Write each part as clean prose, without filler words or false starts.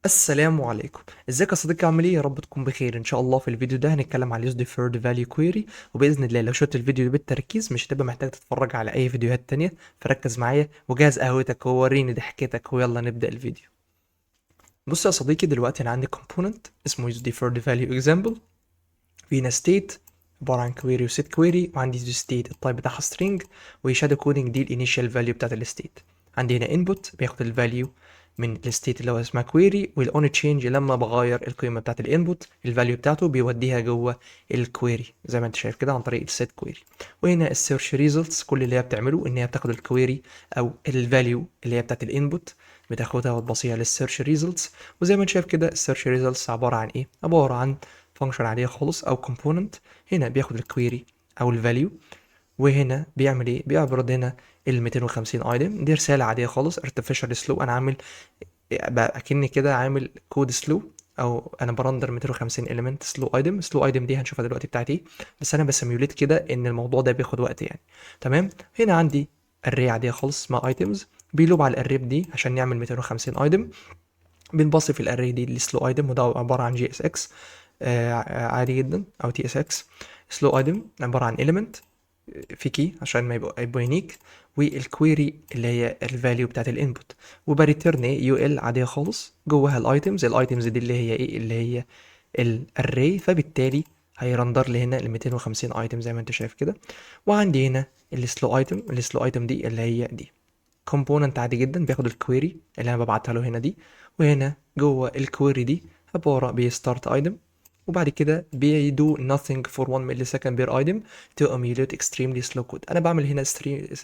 السلام عليكم. ازيك يا صديقي؟ عامل ايه؟ يا رب تكون بخير. ان شاء الله في الفيديو ده هنتكلم على اليوز ديفيرد فاليو كويري، وباذن الله لو شفت الفيديو ده بالتركيز مش هتبقى محتاج تتفرج على اي فيديوهات تانية. فركز معايا وجهز قهوتك ووريني ضحكتك، ويلا نبدا الفيديو. بص يا صديقي، دلوقتي انا عندي كومبوننت اسمه يوز ديفيرد فاليو اكزامبل. فينا ستيت عباره عن كويري وسيت كويري، وعندي ستيت التايب بتاعها سترينج، وشادو كودنج دي الانيشال فاليو بتاعت الستيت. عندي هنا انبوت بياخد الفاليو من الستيت اللي هو اسمها كويري، والاون تشينج لما بغير القيمه بتاعت الانبوت الفاليو بتاعته بيوديها جوه الكويري زي ما انت شايف كده عن طريق السيت كويري. وهنا السيرش ريزلتس كل اللي هي بتعمله ان هي بتاخد الكويري او الفاليو اللي هي بتاعت الانبوت، بتاخدها وتبصيها للسيرش ريزلتس. وزي ما انت شايف كده السيرش ريزلتس عباره عن ايه؟ عباره عن فانكشن عاديه خالص او كومبوننت. هنا بياخد الكويري او الفاليو، وهنا بيعمل ايه؟ بيعرض هنا ال 250 ايتم. دي رساله عاديه خالص artificial سلو. انا عامل بقى اكني كده عامل كود سلو، او انا برندر 250 element سلو ايتم. سلو ايتم دي هنشوفها دلوقتي بتاعتي ايه، بس انا بسيميوليت كده ان الموضوع ده بياخد وقت يعني. تمام. هنا عندي اري عاديه خالص اسمها ايتمز، بيلوب على الاري دي عشان نعمل 250 ايتم. بنبصي في الاري دي السلو ايتم، وده عباره عن جي اس اكس عادي جدا، او تي اس اكس. سلو ايتم عباره عن element في كي عشان ما يبقوا يونيك، والكويري اللي هي الفاليو بتاعت الانبوت، وبريتيرن ايه يو ال عاديه خالص جواها الايتمز. الايتمز دي اللي هي ايه؟ اللي هي الاري، فبالتالي هيرندر لي هنا ال 250 ايتم زي ما انت شايف كده. وعندي هنا السلو ايتم. السلو ايتم دي اللي هي دي كومبوننت عادي جدا بياخد الكويري اللي انا ببعتها له هنا دي، وهنا جوه الكويري دي عباره بيستارت ايتم، وبعد كده بيدو nothing for 1 millisecond per item to emulate extremely slow code. انا بعمل هنا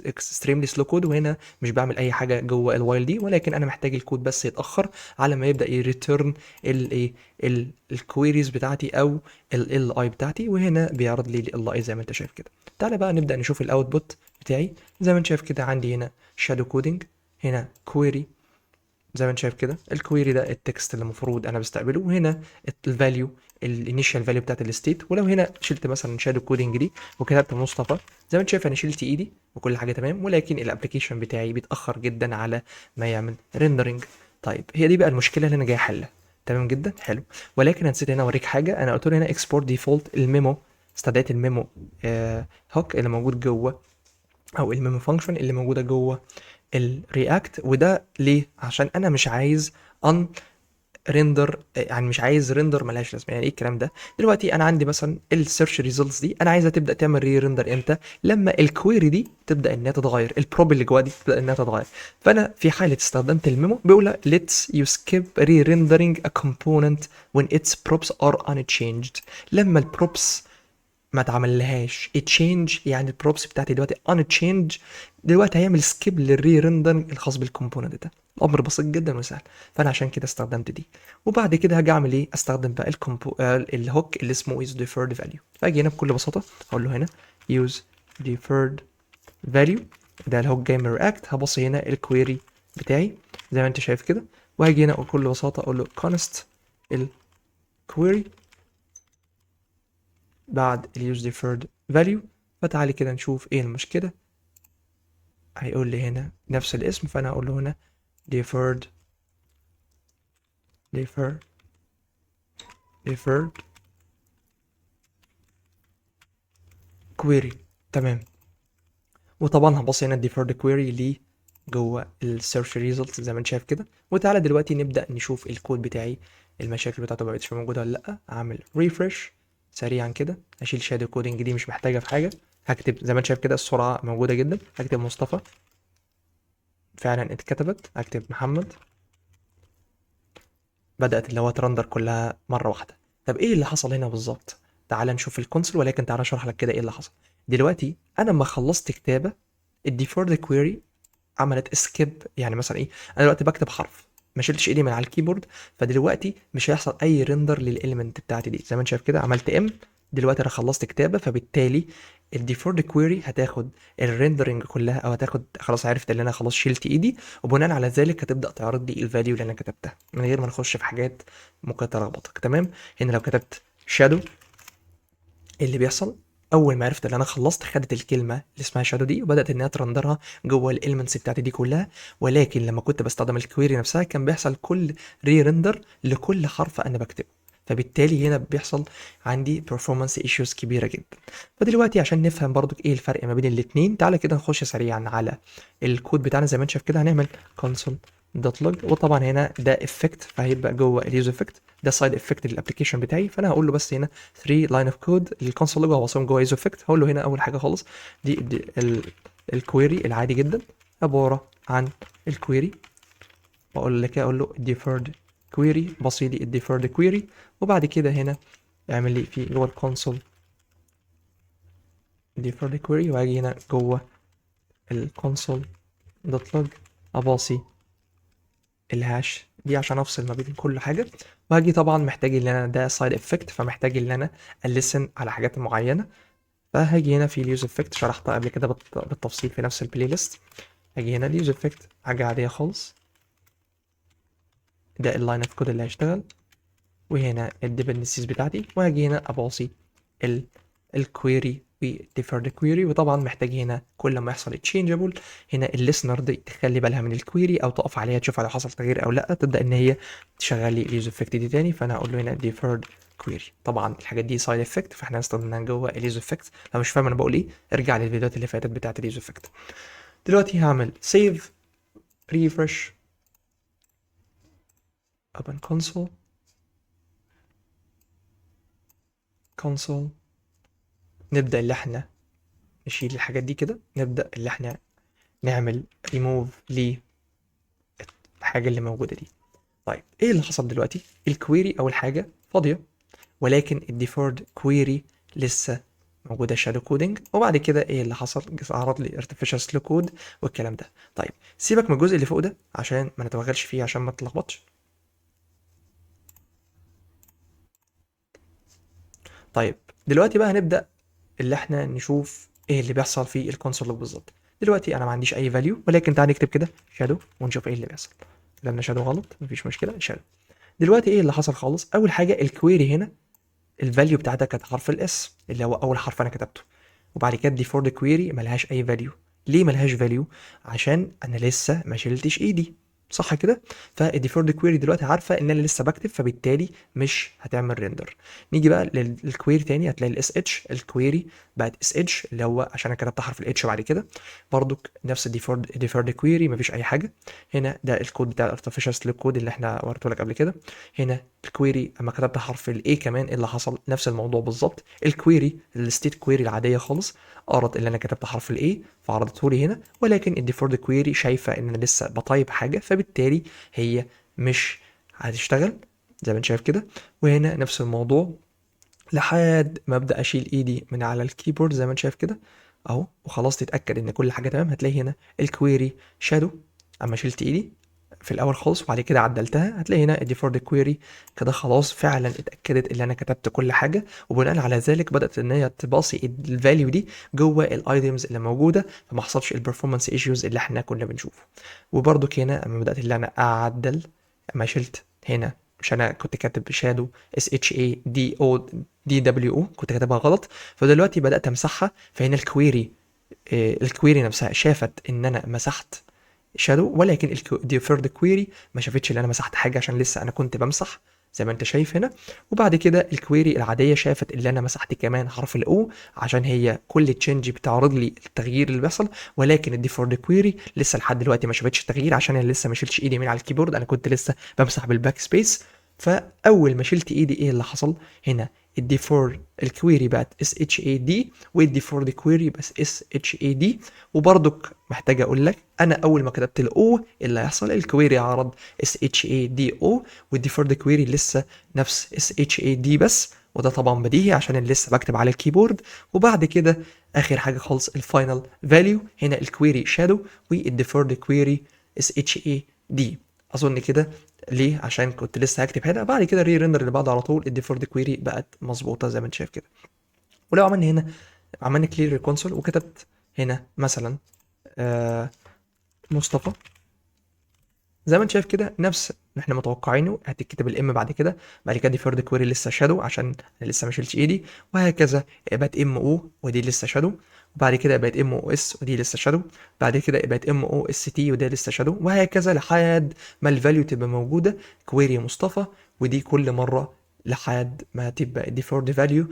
extremely slow code، وهنا مش بعمل اي حاجه جوه الوايل دي، ولكن انا محتاج الكود بس يتاخر على ما يبدا يريتيرن الايه الكويريز بتاعتي او ال اي بتاعتي. وهنا بيعرض لي ال اي زي ما انت شايف كده. تعالى بقى نبدا نشوف الاوتبوت بتاعي. زي ما انت شايف كده عندي هنا شادو كودنج، هنا كويري زي ما انت شايف كده. الكويري ده التكست اللي المفروض انا بستقبله، وهنا الفاليو الانيشال فاليو بتاعت الستيت. ولو هنا شلت مثلا شادو كودنج دي وكتبت مصطفى، زي ما انت شايف انا شلت ايدي وكل حاجه تمام، ولكن الابلكيشن بتاعي بيتاخر جدا على ما يعمل ريندرنج. طيب هي دي بقى المشكله اللي انا جاي احلها. تمام جدا، حلو. ولكن انا نسيت هنا اوريك حاجه. انا قلت له هنا اكسبورت ديفولت الميمو، استدعيت الميمو هوك اللي موجود جوه، او الميمو فانكشن اللي موجوده جوه الرياكت. وده ليه؟ عشان انا مش عايز ان ريندر، يعني مش عايز ريندر ملهاش لازمه. يعني ايه الكلام ده؟ دلوقتي انا عندي مثلا السيرش ريزلتس دي انا عايزها تبدا تعمل ري ريندر امتى؟ لما الكويري دي تبدا انها تتغير، البروب اللي جوا دي تبدا انها تتغير. فانا في حاله استخدمت الميمو بيقول ليتس يو سكيب ري ريندرينج ا كومبوننت when its props are unchanged. لما البروبس ما اتعملهاش تشينج، يعني البروبس بتاعتي دلوقتي ان تشينج، دلوقتي هيعمل سكيب للري ريندرنج الخاص بالكومبوننت ده. الامر بسيط جدا وسهل. فانا عشان كده استخدمت دي. وبعد كده هاجي اعمل ايه؟ استخدم بقى الهوك اللي اسمه is deferred value. فاجي هنا بكل بساطه اقول له هنا use deferred value، ده الهوك جاي من رياكت. هبص هنا الكويري بتاعي زي ما انت شايف كده، وهاجي هنا بكل بساطه اقول له const الكويري بعد ال use deferred value. فتعالي كده نشوف ايه المشكلة. هيقول لي هنا نفس الاسم، فانا هقول له هنا deferred defer deferred query. تمام. وطبعا هبص هنا deferred query ليه جوه ال search results زي ما انت شايف كده. وتعالى دلوقتي نبدأ نشوف الكود بتاعي المشاكل بتاعته مبقتش موجودة ولا لأ. هعمل refresh سريعا كده، اشيل shadow coding دي مش محتاجة في حاجة. هكتب زي ما انت شايف كده السرعة موجودة جدا. هكتب مصطفى، فعلا اتكتبت. هكتب محمد، بدأت اللي هو ترندر كلها مرة واحدة. طب ايه اللي حصل هنا بالظبط؟ تعال نشوف الكونسول، ولكن تعال اشرح لك كده ايه اللي حصل. دلوقتي انا لما خلصت كتابة الديفولت كويري عملت اسكيب. يعني مثلا ايه؟ انا دلوقتي بكتب حرف، ما شلتش ايدي من على الكيبورد، فدلوقتي مش هيحصل اي ريندر للاليمنت بتاعتي دي. زي ما انت شايف كده عملت ام، دلوقتي انا خلصت كتابه، فبالتالي الديفولت كويري هتاخد الريندرنج كلها، او هتاخد خلاص عرفت ان انا خلاص شلت ايدي، وبناء على ذلك هتبدا تعرض لي الفاليو اللي انا كتبتها من غير ما نخش في حاجات ممكن تلخبطك. تمام. هنا لو كتبت شادو، ايه اللي بيحصل؟ اول ما عرفت ان انا خلصت، خدت الكلمه اللي اسمها شادو دي وبدات انها ترندرها جوه الاليمنتس بتاعتي دي كلها. ولكن لما كنت بستخدم الكويري نفسها كان بيحصل كل ري ريندر لكل حرف انا بكتبه، فبالتالي هنا بيحصل عندي performance issues كبيره جدا. فدلوقتي عشان نفهم برضو ايه الفرق ما بين الاتنين، تعالى كده نخش سريعا على الكود بتاعنا. زي ما انت شايف كده هنعمل console.log، وطبعا هنا ده افكت فهيبقى جوه اليوز افكت، ده سايد افكت للابلكيشن بتاعي. فانا هقول له بس هنا 3 لاين اوف كود للكونسول لوج وهوصلهم جوه ايزو افكت. هقول له هنا اول حاجه خالص دي الكويري العادي جدا عباره عن الكويري، واقول لك اقول له deferred كويري، بصي لي deferred كويري، وبعد كده هنا اعمل لي في جوه الكونسول deferred كويري، وهاجي هنا جوه الكونسول دوت لوج اباصي الهاش دي عشان افصل ما بين كل حاجه. وهاجي طبعا محتاج ان انا ده سايد افكت، فمحتاج ان انا السن على حاجات معينه. فهاجي هنا في اليوز افكت شرحتها قبل كده بالتفصيل في نفس البلاي ليست. هاجي هنا اليوز افكت حاجه عاديه خالص، ده اللاين اوف كود اللي هيشتغل، وهنا الديبندنسيز بتاعتي، وهاجي هنا اباصي ال الكويري deferred query. وطبعا محتاج هنا كل ما يحصل changeable هنا الليسنر دي تخلي بالها من الكويري او تقف عليها تشوف لو حصل تغيير او لا، تبدا ان هي تشغل لي اليوز افكت دي تاني. فانا هقول له هنا deferred query. طبعا الحاجات دي سايد افكت فاحنا هنستخدمها جوه اليوز افكت. لو مش فاهم انا بقول ايه ارجع للفيديوهات اللي فاتت بتاعت اليوز افكت. دلوقتي هعمل save refresh open console. نبدا اللي احنا نشيل الحاجات دي كده، نبدا اللي احنا نعمل ريموف للحاجه اللي موجوده دي. طيب ايه اللي حصل دلوقتي؟ الكويري اول حاجه فاضيه، ولكن الديفورد كويري لسه موجوده شادو كودنج. وبعد كده ايه اللي حصل؟ عرض لي ارتفيشال سلو كود والكلام ده. طيب سيبك من الجزء اللي فوق ده عشان ما نتوغلش فيه عشان ما تتلخبطش. طيب دلوقتي بقى هنبدا اللي احنا نشوف ايه اللي بيحصل في الكونسول لوج بالظبط. دلوقتي انا ما عنديش اي فاليو، ولكن تعال نكتب كده شادو ونشوف ايه اللي بيحصل. لما شادو غلط مفيش مشكله، شادو. دلوقتي ايه اللي حصل خالص؟ اول حاجه الكويري هنا الفاليو بتاعتها كانت حرف الاس اللي هو اول حرف انا كتبته، وبعد كده ديفولت كويري ملهاش اي فاليو. ليه ملهاش فاليو؟ عشان انا لسه ما شلتش ايدي، صح كده؟ فالديفولت كويري دلوقتي عارفه ان انا لسه بكتب، فبالتالي مش هتعمل ريندر. نيجي بقى للكويري تاني، هتلاقي الاس اتش الكويري بقت اس اتش اللي هو عشان انا كتبت حرف الاتش بعد كده. برضك نفس الديفولت كويري مفيش اي حاجه. هنا ده الكود بتاع الارتفيشال سليب كود اللي احنا وريته لك قبل كده. هنا الكويري اما كتبت حرف الاي كمان ايه اللي حصل؟ نفس الموضوع بالظبط. الكويري الستيت كويري العاديه خالص قرت اللي انا كتبت حرف الاي فعرضته لي هنا، ولكن الديفولت كويري شايفه ان انا لسه بطيب حاجه، فبالتالي هي مش هتشتغل زي ما انت شايف كده. وهنا نفس الموضوع لحد ما ابدا اشيل ايدي من على الكيبورد زي ما انت شايف كده اهو، وخلاص تتاكد ان كل حاجه تمام. هتلاقي هنا الكويري شادو اما شلت ايدي في الاول خالص وبعد كده عدلتها، هتلاقي هنا الديفولت كويري كده خلاص فعلا اتاكدت ان انا كتبت كل حاجه، وبناء على ذلك بدات ان هي تباصي الفاليو دي جوه الايتمز اللي موجوده، فما حصلش البرفورمانس ايشوز اللي احنا كنا بنشوفه. وبرده هنا اما بدات ان انا اعدل اما شلت هنا، مش انا كنت كاتب شادو اس اتش اي دي او دي دبليو او كنت كاتبها غلط، فدلوقتي بدات امسحها. فهنا الكويري نفسها شافت ان انا مسحت شادو، ولكن الديفيرد كويري ما شافتش ان انا مسحت حاجه عشان لسه انا كنت بمسح زي ما انت شايف هنا. وبعد كده الكويري العاديه شافت ان انا مسحت كمان حرف الاو عشان هي كل تشينج بتعرض لي التغيير اللي بيحصل، ولكن الديفولت كويري لسه لحد دلوقتي ما شافتش التغيير عشان انا لسه ما شلتش ايدي من على الكيبورد، انا كنت لسه بمسح بالباك سبيس. فاول ما شلت ايدي ايه اللي حصل؟ هنا الديفور الكويري بقت اس اتش اي دي، والديفور دي كويري بس اس اتش اي دي. وبرضك محتاج اقول لك انا اول ما كتبت الاو اللي هيحصل الكويري عرض اس اتش اي دي او، والديفور دي كويري لسه نفس اس اتش اي دي بس، وده طبعا بديهي عشان انا لسه بكتب على الكيبورد. وبعد كده اخر حاجه خالص الفاينل فاليو هنا الكويري شادو والديفورد كويري اس اتش اي دي. اظن كده ليه؟ عشان كنت لسه هكتب هنا، بعد كده ري ريندر اللي بعده على طول الديفولت كويري بقت مظبوطه زي ما انت شايف كده. ولو عملنا هنا عملنا كلير الكونسول وكتبت هنا مثلا مصطفى زي ما انت شايف كده نفس اللي احنا متوقعينه، هتكتب الام بعد كده، بعد كده ديفيرد كويري لسه شادو عشان انا لسه ما شلتش ايدي، وهكذا بقت ام او ودي لسه شادو، وبعد كده بقت ام او اس ودي لسه شادو، بعد كده بقت ام او اس تي وده لسه شادو، وهكذا لحد ما الفاليو تبقى موجوده كويري مصطفى، ودي كل مره لحد ما تبقى الديفولت فاليو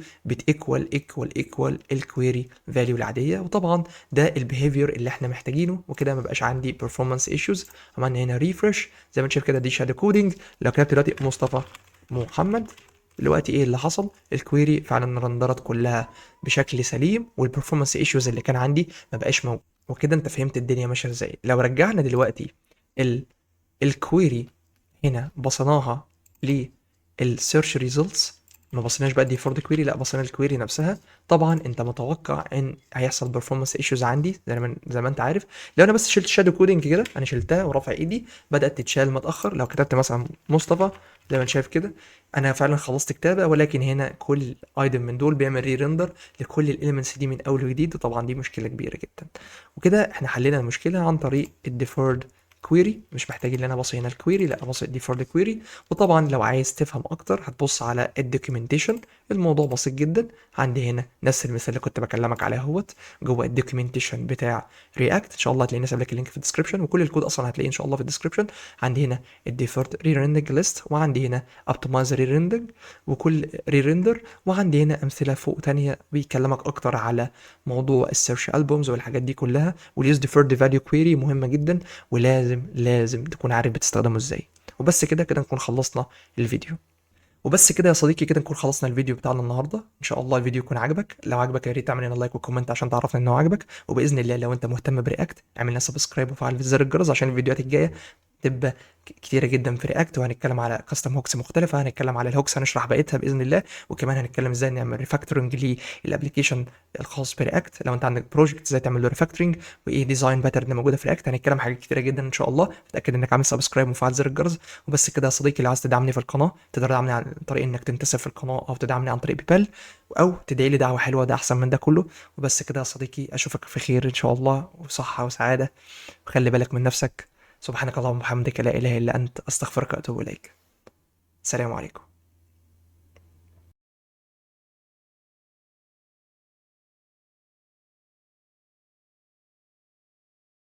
ايكوال الكويري فاليو العاديه. وطبعا ده البيهيفير اللي احنا محتاجينه، وكده ما بقاش عندي performance issues. عملنا هنا ريفرش زي ما انت شايف كده، دي شادو كودنج. لو كتبت دلوقتي مصطفى محمد، دلوقتي ايه اللي حصل؟ الكويري فعلا رندرت كلها بشكل سليم، والبرفورمانس ايشوز اللي كان عندي ما بقاش موجود. وكده انت فهمت الدنيا ماشيه ازاي. لو رجعنا دلوقتي ال الكويري هنا بصيناها للسيرش ريزلتس، ما بصيناش بقى دي فورد كويري، لا بصينا الكويري نفسها. طبعا انت متوقع ان هيحصل بيرفورمانس ايشوز عندي زي ما انت عارف. لو انا بس شلت شادو كودنج كده، انا شلتها ورافع ايدي، بدات تتشال متاخر. لو كتبت مثلا مصطفى زي ما انت شايف كده، انا فعلا خلصت كتابه، ولكن هنا كل ايتم من دول بيعمل ري ريندر لكل الاليمنتس دي من اول وجديد، وطبعا دي مشكله كبيره جدا. وكده احنا حلينا المشكله عن طريق الديفورد كويري. مش محتاج ان انا ابص هنا الكويري، لا ابص ديفولت كويري. وطبعا لو عايز تفهم اكتر هتبص على الدوكيومنتيشن، الموضوع بسيط جدا. عندي هنا نفس المثال اللي كنت بكلمك عليه اهوت جوه الدوكيومنتيشن بتاع رياكت. ان شاء الله هتلاقيني سايب لك اللينك في الديسكربشن، وكل الكود اصلا هتلاقيه ان شاء الله في الديسكربشن. عندي هنا الديفولت ري ريندنج ليست، وعندي هنا اوبتمايز ري ريندنج وكل ري ريندر، وعندي هنا امثله فوق تانية بيكلمك اكتر على موضوع السيرش البومز والحاجات دي كلها. واليوز ديفيرد فاليو كويري مهمه جدا، ولازم تكون عارف بتستخدمه ازاي. وبس كده نكون خلصنا الفيديو. وبس كده يا صديقي، كده نكون خلصنا الفيديو بتاعنا النهارده. ان شاء الله الفيديو يكون عجبك. لو عجبك يا ريت تعمل لنا لايك وكومنت عشان تعرفنا انه عجبك. وباذن الله لو انت مهتم برياكت اعمل لنا سبسكرايب وفعل زر الجرس عشان الفيديوهات الجايه تبقى كتيره جدا في رياكت. وهنتكلم على كاستم هوكس مختلفه، هنتكلم على الهوكس هنشرح بقيتها باذن الله، وكمان هنتكلم ازاي نعمل ريفاكتورنج للابلكيشن الخاص برياكت. لو انت عندك بروجكت ازاي تعمل له ريفاكتورنج، وايه ديزاين باترن موجوده في رياكت. هنتكلم حاجات كتيره جدا ان شاء الله. اتاكد انك عامل سبسكرايب وفعل زر الجرس. وبس كده يا صديقي، لو عايز تدعمني في القناه تقدر تدعمني عن طريق انك تنتسب في القناه، او تدعمني عن طريق بيبال، او تدعي لي دعوه حلوه، ده احسن من ده كله. وبس كده يا صديقي، اشوفك في خير ان شاء الله، وصحه وسعاده، وخلي بالك من نفسك. سبحانك اللهم وبحمدك، لا اله الا انت، استغفرك واتوب اليك. السلام عليكم.